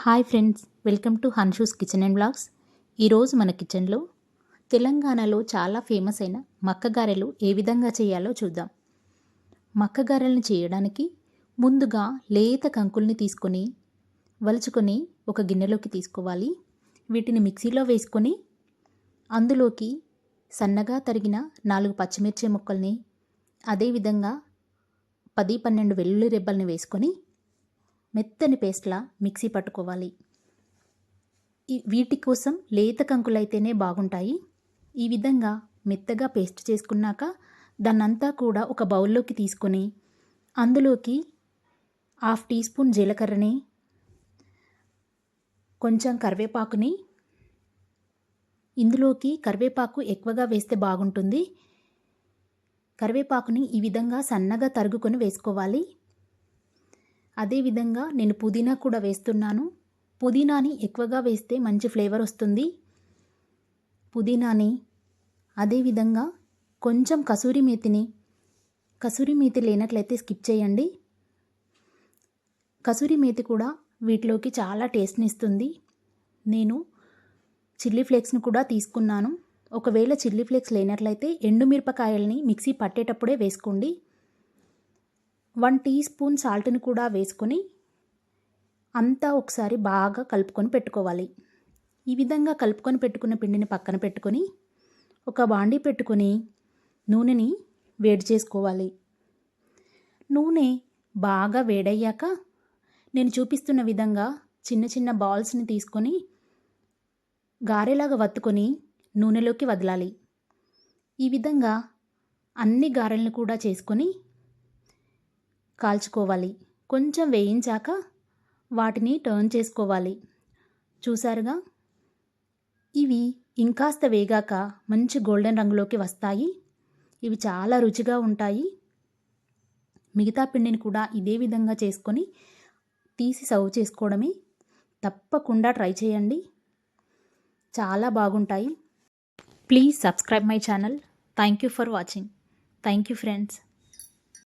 Hi friends, welcome to Hanshu's kitchen and blogs. ఈరోజు మన కిచెన్లో తెలంగాణలో చాలా ఫేమస్ అయిన మక్కగారెలు ఏ విధంగా చేయాలో చూద్దాం. మక్కగారెలను చేయడానికి ముందుగా లేత కంకుల్ని తీసుకొని వలుచుకొని ఒక గిన్నెలోకి తీసుకోవాలి. వీటిని మిక్సీలో వేసుకొని అందులోకి సన్నగా తరిగిన 4 పచ్చిమిర్చి ముక్కల్ని, అదేవిధంగా 10-12 వెల్లుల్లి రెబ్బల్ని వేసుకొని మెత్తని పేస్ట్లా మిక్సీ పట్టుకోవాలి. వీటి కోసం లేత కంకులైతేనే బాగుంటాయి. ఈ విధంగా మెత్తగా పేస్ట్ చేసుకున్నాక దాన్నంతా కూడా ఒక బౌల్లోకి తీసుకొని అందులోకి 1/2 టీ స్పూన్ జీలకర్రని, కొంచెం కరివేపాకుని, ఇందులోకి కరివేపాకు ఎక్కువగా వేస్తే బాగుంటుంది. కరివేపాకుని ఈ విధంగా సన్నగా తరుగుకొని వేసుకోవాలి. అదేవిధంగా నేను పుదీనా కూడా వేస్తున్నాను. పుదీనాని ఎక్కువగా వేస్తే మంచి ఫ్లేవర్ వస్తుంది. పుదీనాని, అదేవిధంగా కొంచెం కసూరి మేతి లేనట్లయితే స్కిప్ చేయండి. కసూరి మేతి కూడా వీటిలోకి చాలా టేస్ట్ని ఇస్తుంది. నేను చిల్లీ ఫ్లేక్స్ని కూడా తీసుకున్నాను. ఒకవేళ చిల్లీ ఫ్లేక్స్ లేనట్లయితే ఎండుమిరపకాయల్ని మిక్సీ పట్టేటప్పుడే వేసుకోండి. 1 టీ స్పూన్ సాల్ట్ని కూడా వేసుకొని అంతా ఒకసారి బాగా కలుపుకొని పెట్టుకోవాలి. ఈ విధంగా కలుపుకొని పెట్టుకున్న పిండిని పక్కన పెట్టుకొని ఒక బాండీ పెట్టుకొని నూనెని వేడి చేసుకోవాలి. నూనె బాగా వేడయ్యాక నేను చూపిస్తున్న విధంగా చిన్న చిన్న బాల్స్ని తీసుకొని గారెలాగా వత్తుకొని నూనెలోకి వదలాలి. ఈ విధంగా అన్ని గారెలను కూడా చేసుకొని కాల్చుకోవాలి. కొంచెం వేయించాక వాటిని టర్న్ చేసుకోవాలి. చూసారుగా, ఇవి ఇంకాస్త వేగాక మంచి గోల్డెన్ రంగులోకి వస్తాయి. ఇవి చాలా రుచిగా ఉంటాయి. మిగతా పిండిని కూడా ఇదే విధంగా చేసుకొని తీసి సర్వ్ చేసుకోవడమే. తప్పకుండా ట్రై చేయండి, చాలా బాగుంటాయి. Please subscribe my channel. Thank you for watching. Thank you friends.